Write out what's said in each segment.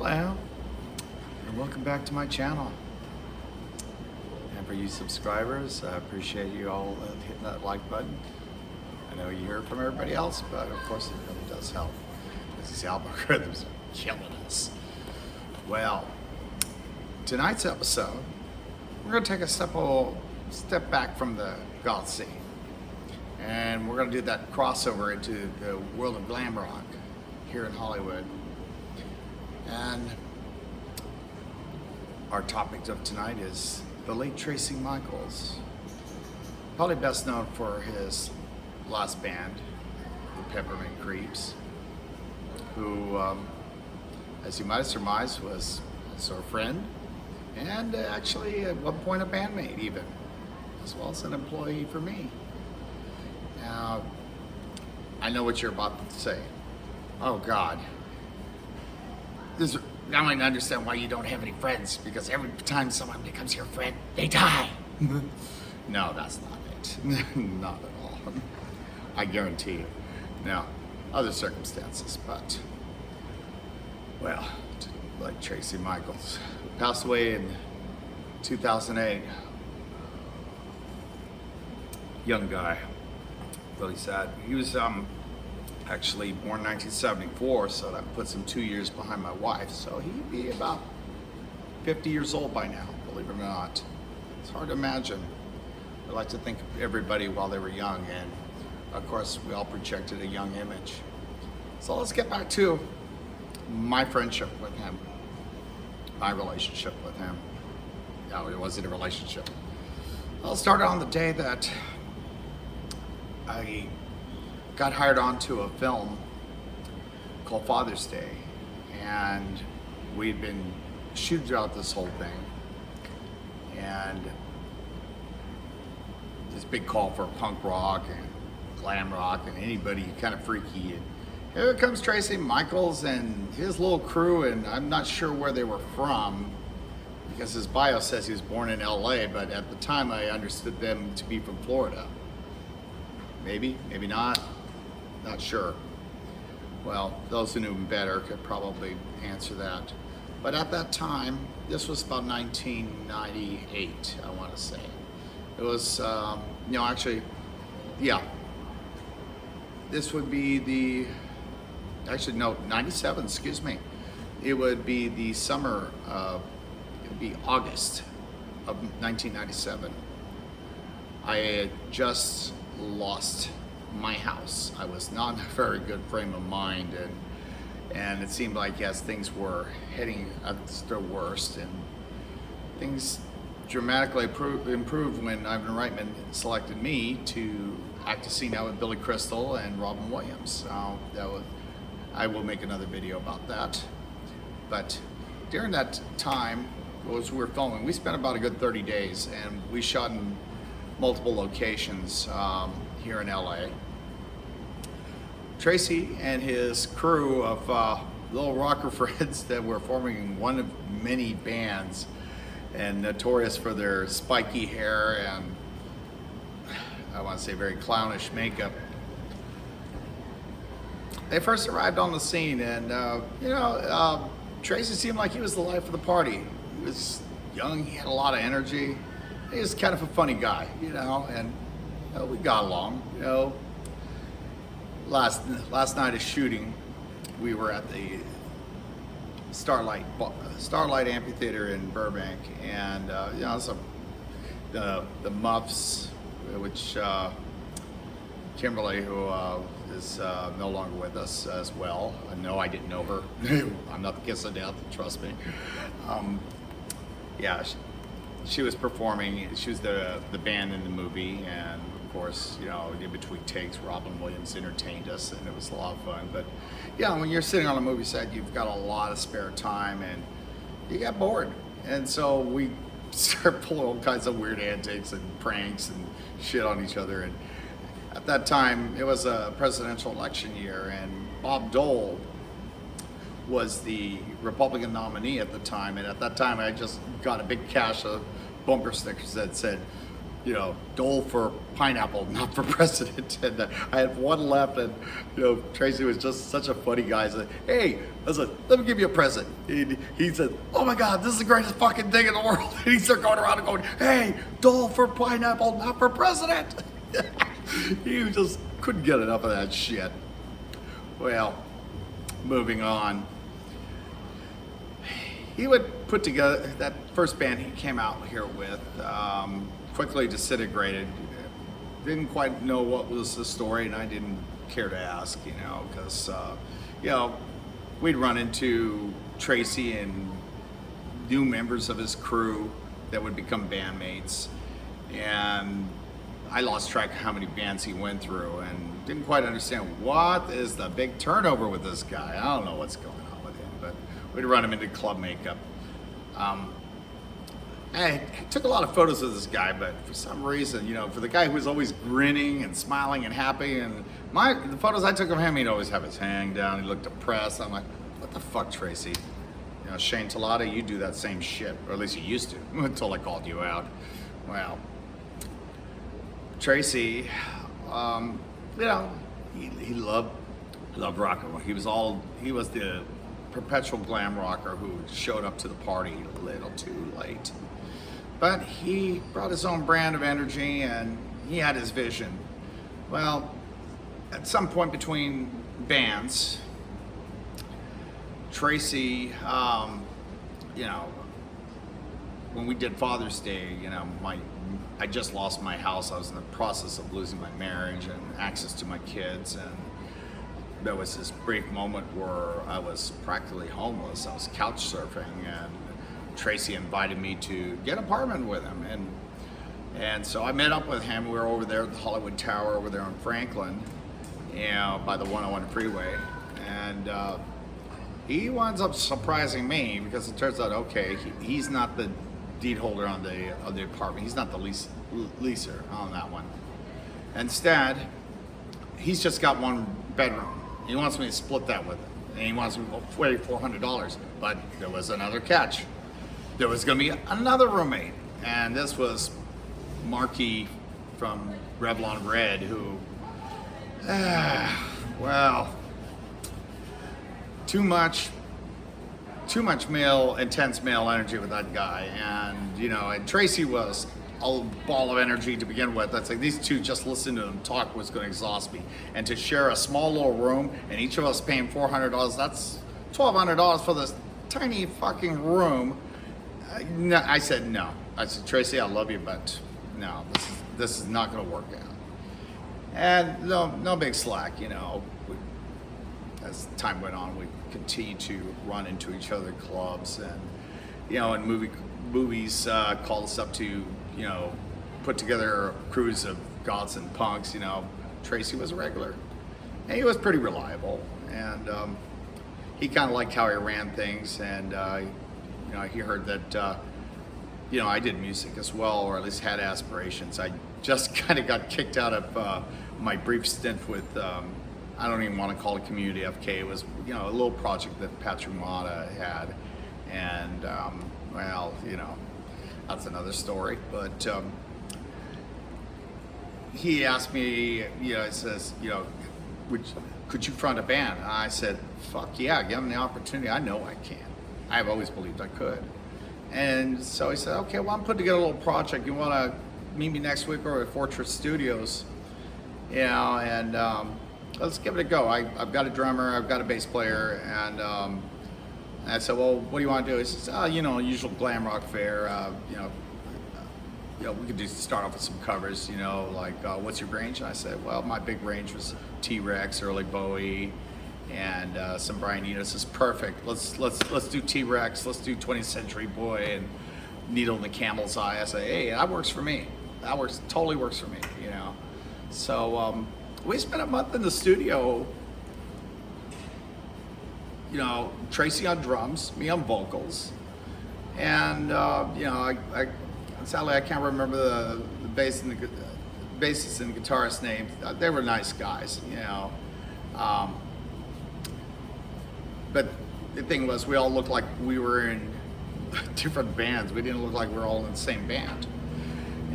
Hello, and welcome back to my channel. And for you subscribers, I appreciate you all hitting that like button. I know you hear it from everybody else, but of course it really does help, because these algorithms are killing us. Well, tonight's episode, we're going to take a step back from the goth scene, and we're going to do that crossover into the world of glam rock here in Hollywood. And our topic of tonight is the late Traci Michaelz, probably best known for his last band, the Peppermint Creeps, who, as you might have surmised, was also a friend and actually at one point a bandmate even, as well as an employee for me. Now, I know what you're about to say. Oh God. Now I understand why you don't have any friends, because every time someone becomes your friend, they die. No, that's not it. Not at all. I guarantee you. Now, other circumstances, but, well, like Traci Michaelz, who passed away in 2008. Young guy, really sad. He was actually born in 1974, so that puts him 2 years behind my wife. So he'd be about 50 years old by now, believe it or not. It's hard to imagine. I like to think of everybody while they were young, and of course we all projected a young image. So let's get back to my friendship with him, my relationship with him. No, it wasn't a relationship. I'll start on the day that I got hired onto a film called Father's Day, and we'd been shooting throughout this whole thing, and this big call for punk rock and glam rock and anybody kind of freaky, and here comes Traci Michaelz and his little crew, and I'm not sure where they were from because his bio says he was born in LA, but at the time I understood them to be from Florida. Maybe, maybe not. Not sure. Well, those who knew him better could probably answer that. But at that time, this was about 1998, I want to say. It was, actually, yeah. This would be actually no, 97, excuse me. It would be the summer of, it would be August of 1997. I had just lost my house. I was not in a very good frame of mind, and it seemed like as things were heading at their worst, and things dramatically improved when Ivan Reitman selected me to act a scene out with Billy Crystal and Robin Williams. I will make another video about that. But during that time, as we were filming, we spent about a good 30 days, and we shot in multiple locations here in LA. Traci and his crew of little rocker friends that were forming one of many bands, and notorious for their spiky hair and, I want to say, very clownish makeup. They first arrived on the scene, and Traci seemed like he was the life of the party. He was young, he had a lot of energy. He was kind of a funny guy, and we got along. Last night of shooting, we were at the Starlight Amphitheater in Burbank, and the Muffs, which Kimberly, who is no longer with us as well. No, I didn't know her. I'm not the kiss of death, trust me. Yeah. She was performing. She was the band in the movie, and of course, in between takes, Robin Williams entertained us, and it was a lot of fun. But yeah, when you're sitting on a movie set, you've got a lot of spare time, and you get bored, and so we start pulling all kinds of weird antics and pranks and shit on each other. And at that time, it was a presidential election year, and Bob Dole was the Republican nominee at the time, and at that time I just got a big cache of bumper stickers that said, dole for pineapple, not for president. And I had one left, and Traci was just such a funny guy. I said, hey, let me give you a present. He said, oh my God, this is the greatest fucking thing in the world. And he started going around and going, hey, dole for pineapple, not for president. He just couldn't get enough of that shit. Well, moving on. He would put together that first band he came out here with, quickly disintegrated. Didn't quite know what was the story, and I didn't care to ask, because, we'd run into Traci and new members of his crew that would become bandmates. And I lost track of how many bands he went through and didn't quite understand what is the big turnover with this guy. I don't know what's going on with him, but we'd run him into club makeup. I took a lot of photos of this guy, but for some reason, for the guy who was always grinning and smiling and happy, and the photos I took of him, he'd always have his hang down, he looked depressed. I'm like, what the fuck, Traci? Shane Talada, you do that same shit, or at least you used to, until I called you out. Well, Traci, he loved rock and roll. He was the perpetual glam rocker who showed up to the party a little too late. But he brought his own brand of energy, and he had his vision. Well, at some point between bands, Traci, when we did Father's Day, I just lost my house. I was in the process of losing my marriage and access to my kids, and there was this brief moment where I was practically homeless. I was couch surfing, and Traci invited me to get an apartment with him, and so I met up with him. We were over there at the Hollywood Tower over there in Franklin, by the 101 freeway, and he winds up surprising me because it turns out, okay, he's not the deed holder on the apartment. He's not the leaser on that one. Instead, he's just got one bedroom. He wants me to split that with him, and he wants me to pay $400. But there was another catch. There was going to be another roommate, and this was Marky from Revlon Red, who, too much intense male energy with that guy, and Traci was a ball of energy to begin with. That's like, these two, just listening to them talk was going to exhaust me. And to share a small little room, and each of us paying $400, that's $1,200 for this tiny fucking room. I said no. I said, Traci, I love you, but no, this is not going to work out. And no big slack, as time went on, we continued to run into each other at clubs, and and movies called us up to put together crews of goths and punks. Traci was a regular, and he was pretty reliable, and he kind of liked how I ran things, and he heard that I did music as well, or at least had aspirations. I just kind of got kicked out of my brief stint with I don't even want to call it Community FK. It was a little project that Patrick Mata had, and that's another story. But he asked me, he says, could you front a band? And I said, fuck yeah, give him the opportunity. I know I can. I've always believed I could. And so he said, okay, well, I'm putting together a little project. You want to meet me next week over at Fortress Studios? And let's give it a go. I've got a drummer, I've got a bass player, and I said, well, what do you want to do? He says, usual glam rock fare. We could just start off with some covers, like what's your range? And I said, well, my big range was T-Rex, early Bowie, and some Brian Eno. This is perfect. Let's do T-Rex. Let's do 20th Century Boy and Needle in the Camel's Eye. I say, hey, that works for me. Totally works for me. So we spent a month in the studio. Traci on drums, me on vocals, and sadly I can't remember the bass and the bassist and guitarist names. They were nice guys, but the thing was, we all looked like we were in different bands. We didn't look like we were all in the same band.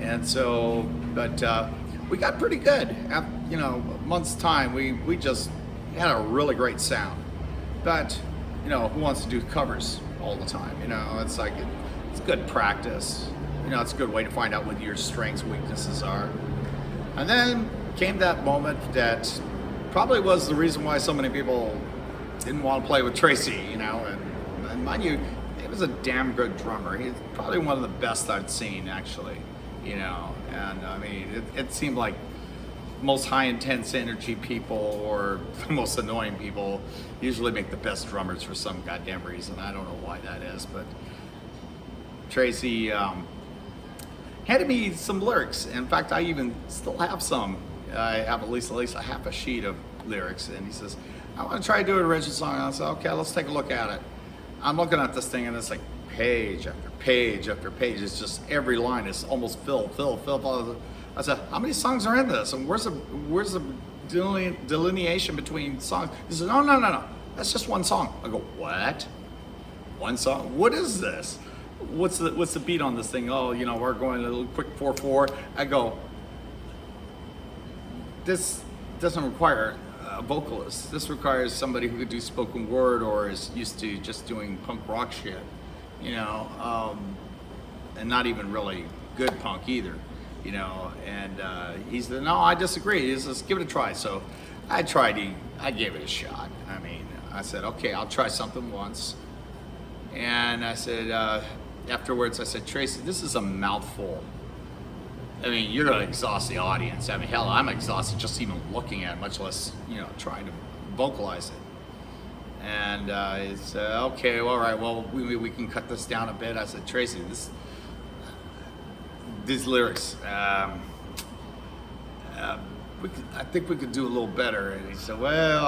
And so, but we got pretty good. After, a month's time, we just had a really great sound. But, who wants to do covers all the time? It's like, it's good practice. It's a good way to find out what your strengths and weaknesses are. And then came that moment that probably was the reason why so many people didn't want to play with Traci, and mind you, he was a damn good drummer. He's probably one of the best I've seen, actually, and I mean, it seemed like most high intense energy people or the most annoying people usually make the best drummers for some goddamn reason. I don't know why that is, but Traci handed me some lyrics. In fact, I even still have some. I have at least a half a sheet of lyrics, and he says, I want to try to do an original song. And I said, okay, let's take a look at it. I'm looking at this thing, and it's like page after page after page. It's just every line is almost fill. I said, how many songs are in this? And where's the delineation between songs? He said, no, that's just one song. I go, what? One song? What is this? What's the beat on this thing? Oh, we're going a little quick 4/4. I go, this doesn't require a vocalist. This requires somebody who could do spoken word or is used to just doing punk rock shit, and not even really good punk either, And he said, no, I disagree. He says, give it a try. So I gave it a shot. I mean, I said, okay, I'll try something once. And I said, afterwards, I said, Traci, this is a mouthful. I mean, you're going to exhaust the audience. I mean, hell, I'm exhausted just even looking at it, much less, trying to vocalize it. And he said, okay, well, all right, well, we can cut this down a bit. I said, Traci, these lyrics, I think we could do a little better. And he said, well,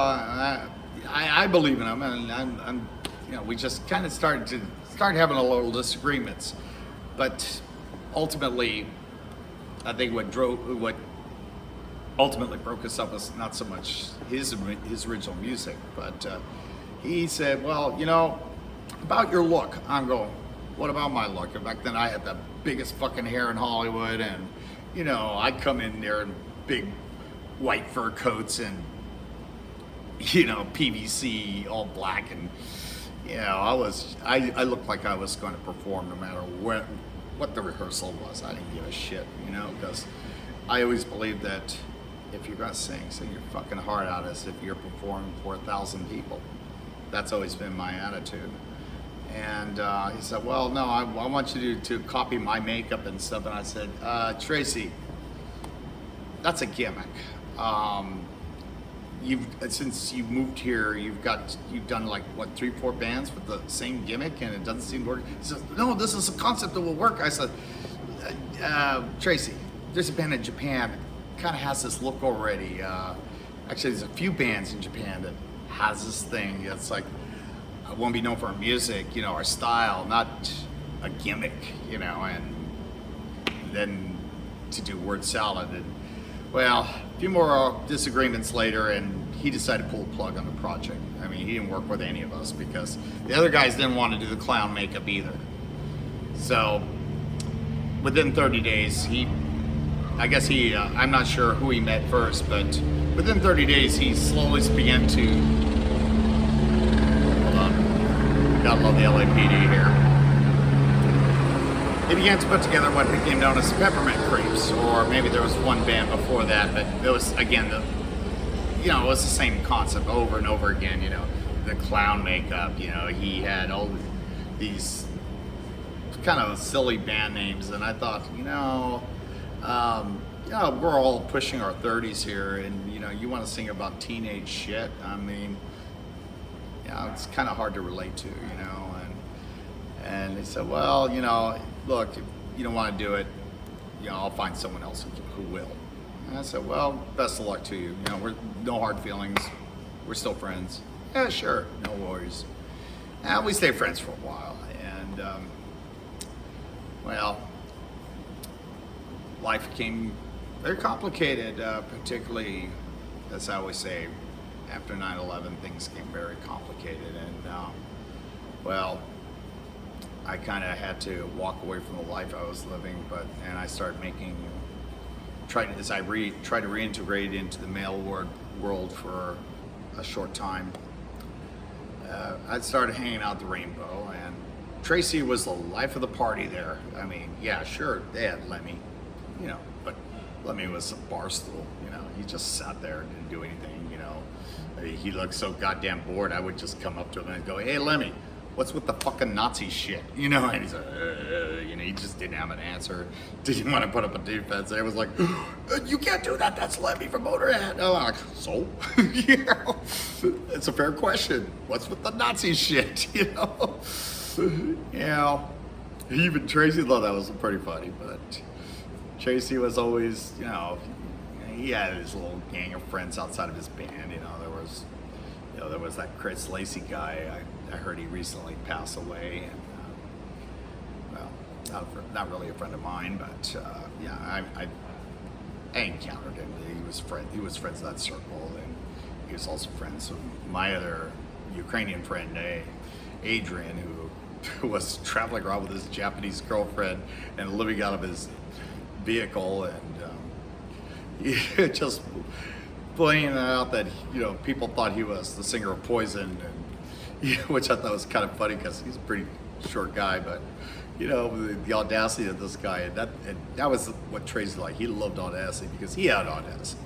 I believe in them, and I'm we just kind of started having a little disagreements, but ultimately, I think what ultimately broke us up was not so much his original music, but he said, well, about your look. I'm going, what about my look? And back then I had the biggest fucking hair in Hollywood, and I'd come in there in big white fur coats and PVC all black, and I looked like I was going to perform no matter what the rehearsal was. I didn't give a shit, because I always believed that if you're going to sing your fucking heart out as if you're performing for 1,000 people. That's always been my attitude. And he said, well, no, I want you to copy my makeup and stuff. And I said, Traci, that's a gimmick. Since you moved here, you've done like what 3-4 bands with the same gimmick, and it doesn't seem to work. He says, no, this is a concept that will work. I said, Traci, there's a band in Japan that kind of has this look already. Actually, there's a few bands in Japan that has this thing. It's like, I want to be known for our music, our style, not a gimmick, and then to do word salad. And well, a few more disagreements later, and he decided to pull the plug on the project. I mean, he didn't work with any of us because the other guys didn't want to do the clown makeup either. So within 30 days, I'm not sure who he met first, but within 30 days, he slowly began to, hold on, gotta love the LAPD here. He began to put together what became known as Peppermint Creeps, or maybe there was one band before that, but it was, again, it was the same concept over and over again, the clown makeup, he had all these kind of silly band names, and I thought, we're all pushing our 30s here, and, you want to sing about teenage shit, I mean, it's kind of hard to relate to, and they said, well, look, if you don't want to do it, I'll find someone else who will. And I said, well, best of luck to you. We're no hard feelings. We're still friends. Yeah, sure, no worries. And we stayed friends for a while. And, well, life became very complicated, particularly, as I always say, after 9/11, things became very complicated. And, well, I kind of had to walk away from the life I was living, and I started tried to reintegrate into the mail world for a short time. I started hanging out at the Rainbow, and Traci was the life of the party there. I mean, yeah, sure, they had Lemmy, but Lemmy was a bar stool, he just sat there and didn't do anything, I mean, he looked so goddamn bored. I would just come up to him and go, "Hey, Lemmy, what's with the fucking Nazi shit?" And he's like, he just didn't have an answer. Didn't want to put up a defense. I was like, "You can't do that. That's Lemmy from Motorhead." Oh, I'm like, so? It's a fair question. What's with the Nazi shit? Even Traci thought that was pretty funny, but Traci was always, he had his little gang of friends outside of his band. There was that Chris Lacey guy. I heard he recently passed away, and not really a friend of mine, but I encountered him. He was friends of that circle, and he was also friends with my other Ukrainian friend, Adrian, who was traveling around with his Japanese girlfriend and living out of his vehicle, and just pointing out that people thought he was the singer of Poison, and which I thought was kind of funny because he's a pretty short guy, but the audacity of this guy, and that was what Traci liked. He loved audacity because he had audacity.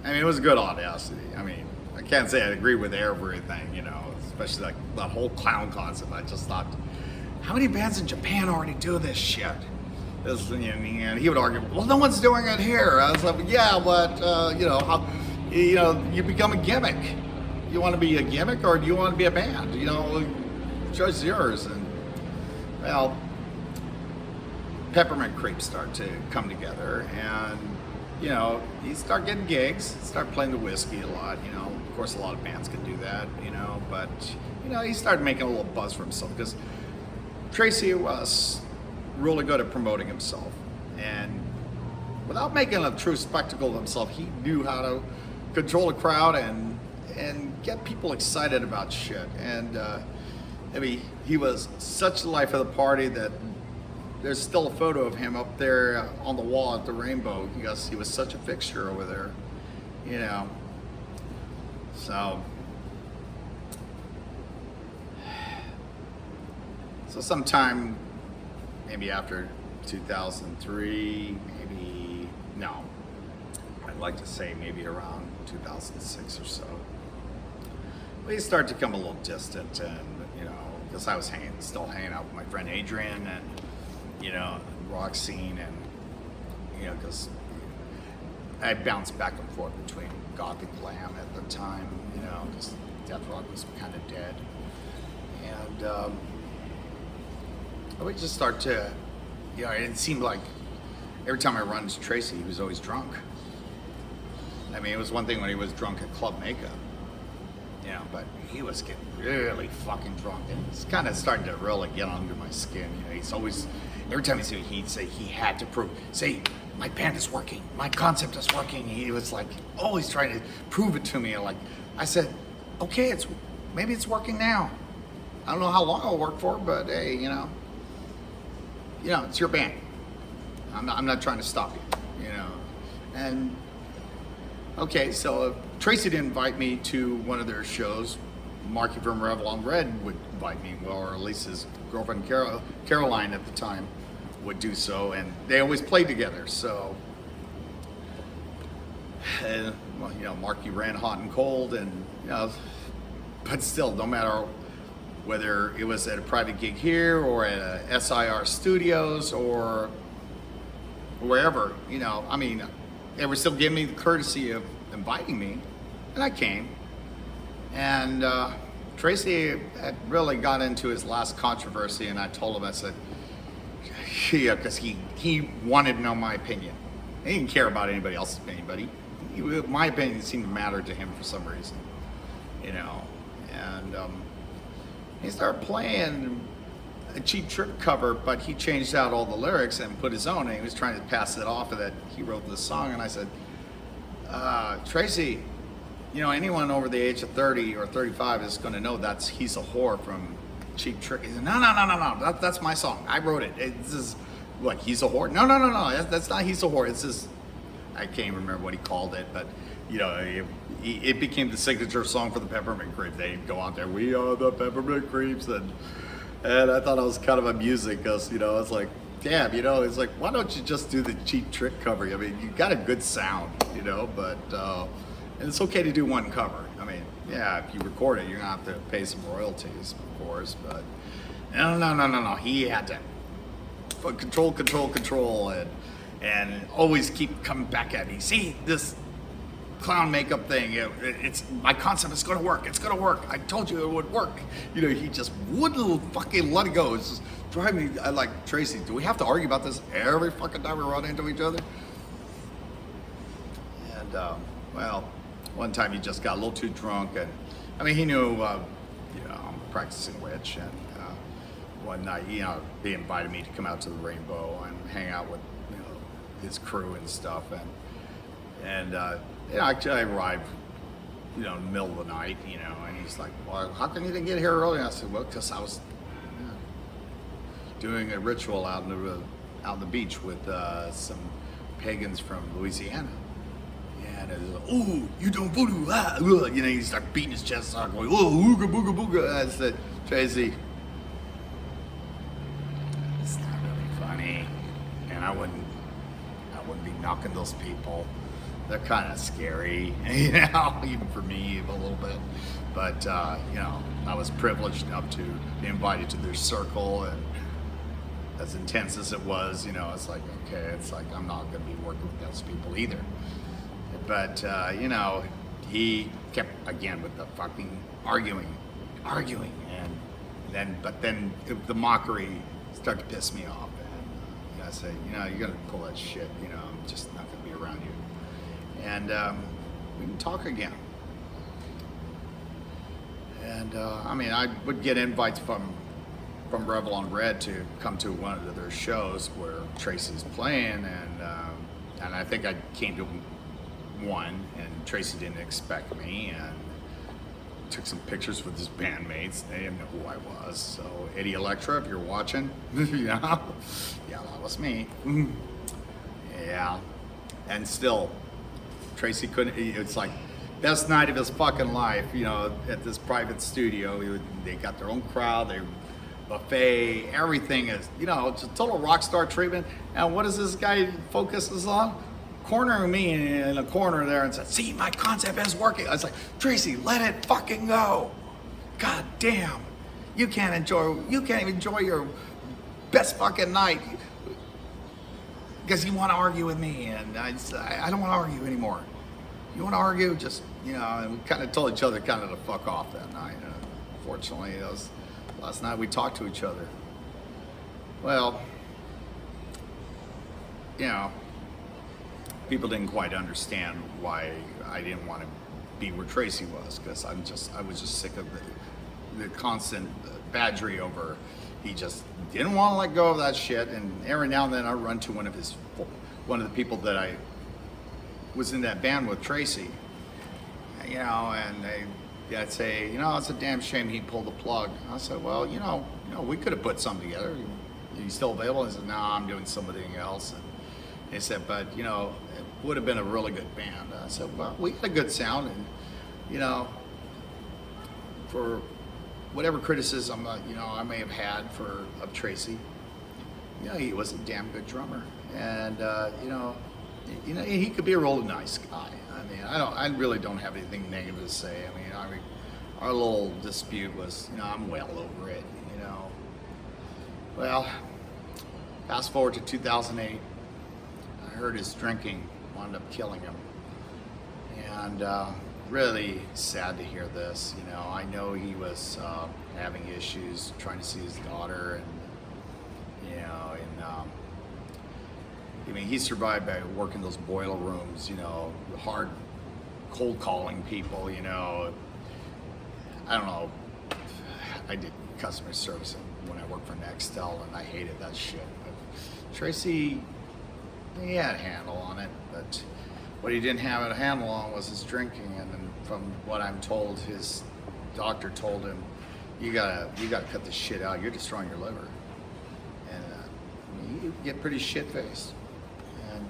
I mean, it was good audacity. I mean, I can't say I agree with everything, especially like that whole clown concept. I just thought, how many bands in Japan already do this shit? And he would argue, well, no one's doing it here. I was like, yeah, but you become a gimmick. You want to be a gimmick, or do you want to be a band? Choice is yours. And well, Peppermint Creeps start to come together, and you start getting gigs, start playing the whiskey a lot. Of course, a lot of bands can do that. But he started making a little buzz for himself because Traci was really good at promoting himself, and without making a true spectacle of himself, he knew how to control a crowd and get people excited about shit. And he was such the life of the party that there's still a photo of him up there on the wall at the Rainbow because he was such a fixture over there, So sometime maybe after 2003, I'd like to say maybe around 2006 or so, we started to become a little distant, and because I was still hanging out with my friend Adrian, and rock scene, and because I bounced back and forth between gothic glam at the time, because death rock was kind of dead, and I would just start to, it seemed like every time I run into Traci, he was always drunk. I mean, it was one thing when he was drunk at Club Makeup, but he was getting really fucking drunk, and it's kind of starting to really get under my skin. He's always, every time he'd say he had to prove, my band is working, my concept is working. He was like always trying to prove it to me. Like I said, okay, maybe it's working now. I don't know how long it'll work for, but hey, it's your band. I'm not trying to stop you, And okay, so Traci didn't invite me to one of their shows. Marky from Revlon Red would invite me, or at least his girlfriend Caroline at the time would do so, and they always played together. So, Marky ran hot and cold, and but still, no matter whether it was at a private gig here or at a SIR Studios or wherever, they were still giving me the courtesy of inviting me, and I came. And Traci had really got into his last controversy, and I told him, I said, because he wanted to know my opinion. He didn't care about anybody else's opinion, but my opinion seemed to matter to him for some reason, and he started playing a Cheap Trick cover, but he changed out all the lyrics and put his own, and he was trying to pass it off that he wrote this song. And I said, Traci, anyone over the age of 30 or 35 is going to know he's a whore from Cheap Trick. He said, no. That's my song. I wrote it. This is what, He's a Whore? No. That's not He's a Whore. It's this. I can't remember what he called it, but you know, it became the signature song for the Peppermint Creeps. They go out there, we are the Peppermint Creeps, and I thought it was kind of amusing because, you know, it's like, damn, you know, it's like, why don't you just do the Cheap Trick cover? I mean, you got a good sound, you know, but and it's okay to do one cover. I mean, yeah, if you record it, you're gonna have to pay some royalties, of course, but no. He had to control, and always keep coming back at me. See this clown makeup thing? It's my concept. It's gonna work. It's gonna work. I told you it would work. You know, he just wouldn't fucking let it go. It's just driving me. I like, Traci, do we have to argue about this every fucking time we run into each other? And well, one time he just got a little too drunk, and I mean, he knew, you know, I'm a practicing witch, and one night, you know, he invited me to come out to the Rainbow and hang out with, you know, his crew and stuff, and you know, I arrived, you know, in the middle of the night, you know, and he's like, well, how come you didn't get here early? And I said, well, because I was doing a ritual out on the beach with some pagans from Louisiana. And it was like, oh, you don't voodoo, ah, you know, he started beating his chest out, going, oh, ooga booga booga. I said, Traci, it's not really funny, and I wouldn't be knocking those people. They're kind of scary, you know, even for me a little bit. But you know, I was privileged enough to be invited to their circle, and as intense as it was, you know, it's like, okay, it's like I'm not going to be working with those people either. But you know, he kept again with the fucking arguing, and then the mockery started to piss me off, and I say, you know, you're gonna pull that shit, you know, I'm just not gonna be around you. And we can talk again. And I mean, I would get invites from Revel on Red to come to one of their shows where Traci's playing, and I think I came to one, and Traci didn't expect me, and took some pictures with his bandmates. They didn't know who I was. So Eddie Electra, if you're watching, yeah, that was me. Yeah, and still, Traci couldn't. It's like best night of his fucking life, you know, at this private studio. They got their own crowd, they buffet, everything is, you know, it's a total rock star treatment. And what does this guy focuses on? Cornering me in a corner there and said, see, my concept is working. I was like, Traci, let it fucking go. God damn. You can't even enjoy your best fucking night because you want to argue with me, and I don't want to argue anymore. You want to argue? Just, you know, and we kind of told each other kind of to fuck off that night. Fortunately, it was last night we talked to each other. Well, you know, people didn't quite understand why I didn't want to be where Traci was, because I was just sick of the constant badgery over. He just didn't want to let go of that shit, and every now and then I run to one of the people that I was in that band with, Traci, you know, and I'd say, you know, it's a damn shame he pulled the plug. I said, well, you know, we could have put something together. Are you still available? He said, no, I'm doing something else. And he said, but, you know, it would have been a really good band. I said, well, we had a good sound, and, you know, for whatever criticism, you know, I may have had of Traci, you know, he was a damn good drummer, and you know, he could be a really nice guy. I mean, I really don't have anything negative to say. I mean, our little dispute was, you know, I'm well over it, you know. Well, fast forward to 2008, I heard his drinking wound up killing him, and really sad to hear this. You know, I know he was having issues trying to see his daughter, and, you know, and I mean, he survived by working those boiler rooms, you know, hard cold calling people, you know. I don't know, I did customer service when I worked for Nextel, and I hated that shit. But Traci, he had a handle on it, but what he didn't have a handle on was his drinking. And then from what I'm told, his doctor told him, you gotta cut this shit out. You're destroying your liver, and I mean, you get pretty shit faced. And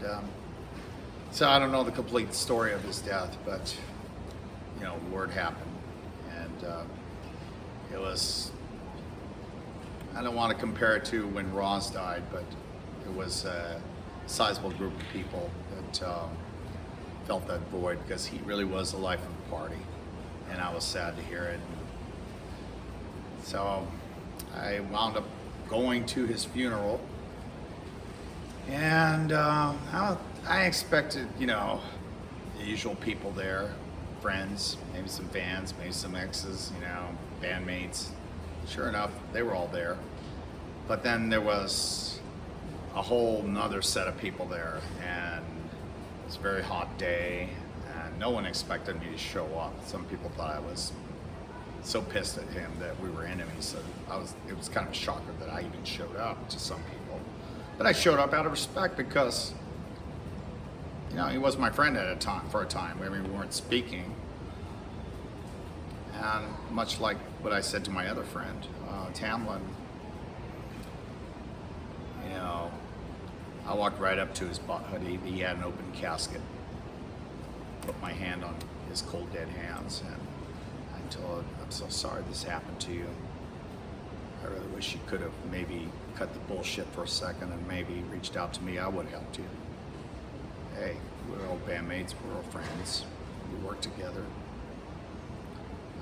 so I don't know the complete story of his death, but you know, word happened, and it was. I don't want to compare it to when Ross died, but it was a sizable group of people that felt that void because he really was the life of the party, and I was sad to hear it. So I wound up going to his funeral, and I expected, you know, the usual people there, friends, maybe some fans, maybe some exes, you know, bandmates. Sure enough, they were all there. But then there was a whole nother set of people there, and it was a very hot day, and no one expected me to show up. Some people thought I was so pissed at him that we were enemies. So it was kind of a shocker that I even showed up to some people. But I showed up out of respect because, you know, he was my friend at a time, for a time. I mean, we weren't speaking. And much like what I said to my other friend, Tamlin, you know, I walked right up to his body. He had an open casket. Put my hand on his cold, dead hands, and I told him, I'm so sorry this happened to you. I really wish you could have maybe cut the bullshit for a second and maybe reached out to me. I would have helped you. Hey, we're all bandmates, we're all friends. We work together.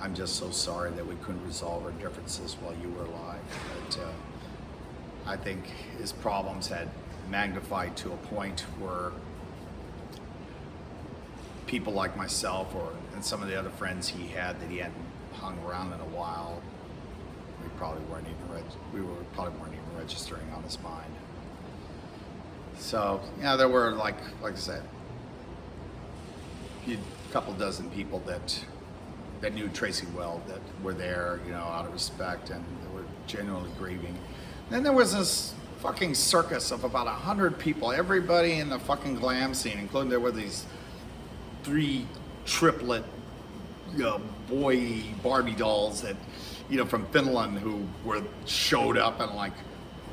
I'm just so sorry that we couldn't resolve our differences while you were alive. But I think his problems had magnified to a point where people like myself and some of the other friends he had that he hadn't hung around in a while, we probably weren't even registering on his mind. So, you know, there were like I said, a couple dozen people that knew Traci well, that were there, you know, out of respect, and they were genuinely grieving. Then there was this fucking circus of about 100 people, everybody in the fucking glam scene, including there were these 3 triplet, you know, boy Barbie dolls that, you know, from Finland who showed up, and like,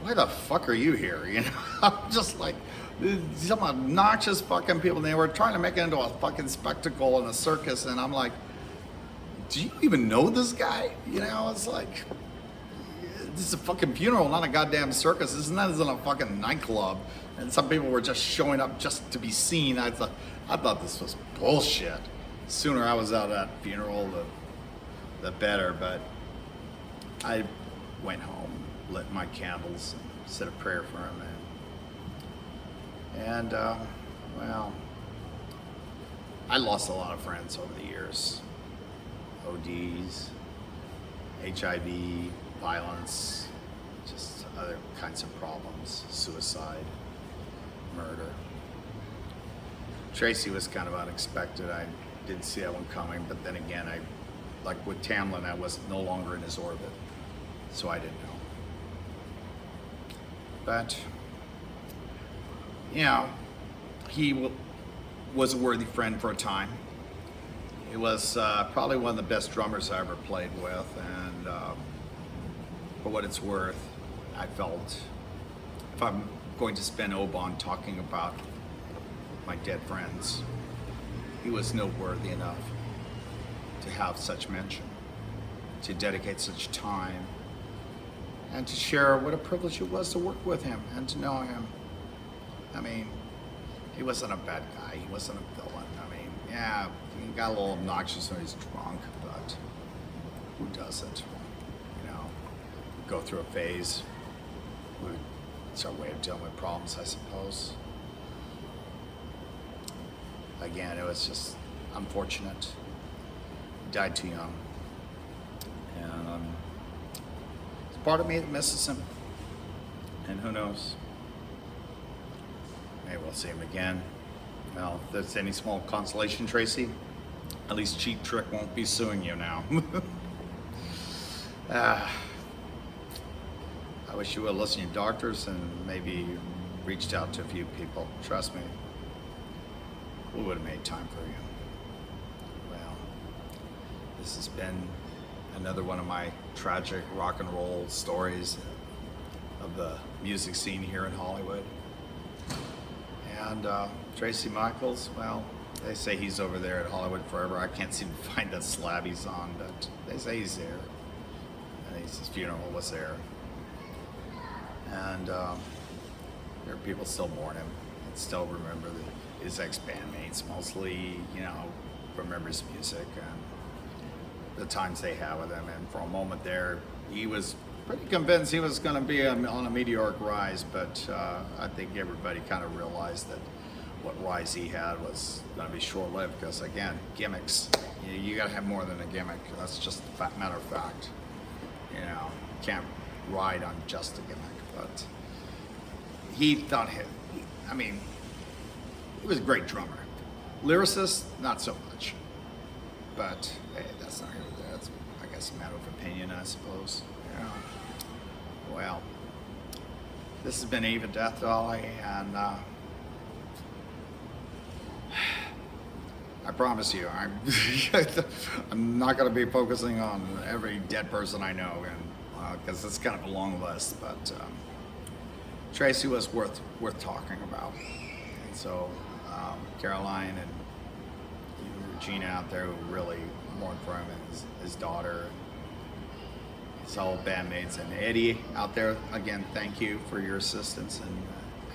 why the fuck are you here? You know, I'm just like, some obnoxious fucking people. They were trying to make it into a fucking spectacle and a circus, and I'm like, do you even know this guy? You know, it's like, this is a fucking funeral, not a goddamn circus. This isn't a fucking nightclub. And some people were just showing up just to be seen. I thought this was bullshit. The sooner I was out at that funeral, the better. But I went home, lit my candles, and said a prayer for him. And well, I lost a lot of friends over the years. ODs, HIV, violence, just other kinds of problems, suicide, murder. Traci was kind of unexpected. I didn't see that one coming, but then again, like with Tamlin, I was no longer in his orbit, so I didn't know. But, you know, he was a worthy friend for a time. He was probably one of the best drummers I ever played with, and for what it's worth, I felt if I'm going to spend Oban talking about my dead friends, he was noteworthy enough to have such mention, to dedicate such time, and to share what a privilege it was to work with him and to know him. I mean, he wasn't a bad guy, he wasn't a villain. I mean, yeah, he got a little obnoxious when he's drunk, but who doesn't? You know, go through a phase. It's our way of dealing with problems, I suppose. Again, it was just unfortunate. He died too young. And it's part of me that misses him. And who knows? Maybe we'll see him again. Well, if there's any small consolation, Traci, at least Cheap Trick won't be suing you now. I wish you would listen to your doctors and maybe reached out to a few people. Trust me, we would have made time for you. Well, this has been another one of my tragic rock and roll stories of the music scene here in Hollywood. And Traci Michaelz, well, they say he's over there at Hollywood Forever. I can't seem to find that slab he's on, but they say he's there. And his funeral was there. And there are people still mourn him and still remember his ex-bandmates, mostly, you know, remember his music and the times they had with him. And for a moment there, he was pretty convinced he was going to be on a meteoric rise, but I think everybody kind of realized that what rise he had was going to be short-lived because, again, gimmicks. You got to have more than a gimmick. That's just a matter of fact. You know, you can't ride on just a gimmick. But he thought I mean, he was a great drummer. Lyricist, not so much. But hey, that's not here or there. That's, I guess, a matter of opinion, I suppose. Yeah. Well, this has been Eva Death Dolly, and I promise you, I'm not going to be focusing on every dead person I know, and because it's kind of a long list. But Traci was worth talking about, and so Caroline and Regina out there who really mourned for him, and his daughter, his old bandmates, and Eddie out there. Again, thank you for your assistance in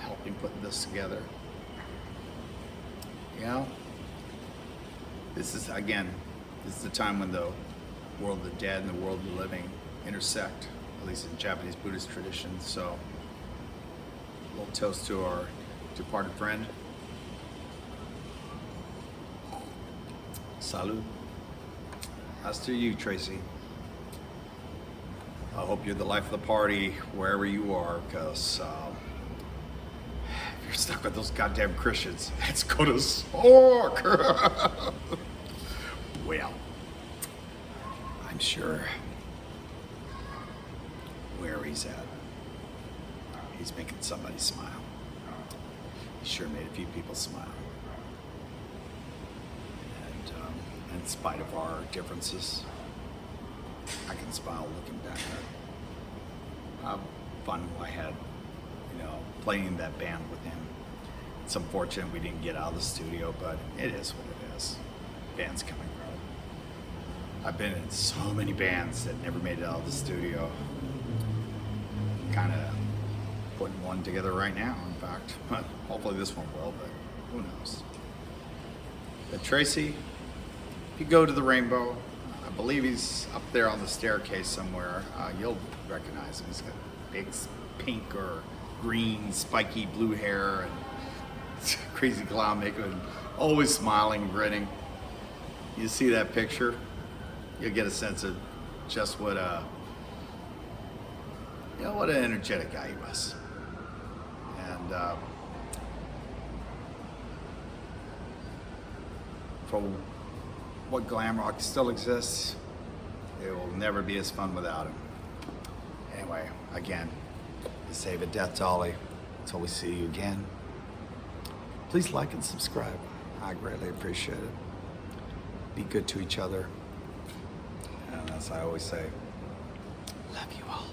helping put this together. You know, this is the time when the world of the dead and the world of the living intersect, at least in Japanese Buddhist tradition. So, a little toast to our departed friend. Salud. As to you, Traci. I hope you're the life of the party wherever you are, because if you're stuck with those goddamn Christians, let's go to Spork. Well, I'm sure where he's at, he's making somebody smile. He sure made a few people smile. And in spite of our differences, I can smile looking back at how fun I had, you know, playing in that band with him. It's unfortunate we didn't get out of the studio, but it is what it is. Bands come and go. I've been in so many bands that never made it out of the studio. Kind of putting one together right now, in fact. Hopefully this one will, but who knows. But Traci, if you go to the Rainbow, I believe he's up there on the staircase somewhere. You'll recognize him. He's got big pink or green, spiky blue hair and crazy clown makeup, and always smiling and grinning. You see that picture, you'll get a sense of just what what an energetic guy he was. And for what glam rock still exists, it will never be as fun without him. Anyway, again, save a death dolly until we see you again. Please like and subscribe. I greatly appreciate it. Be good to each other. And as I always say, love you all.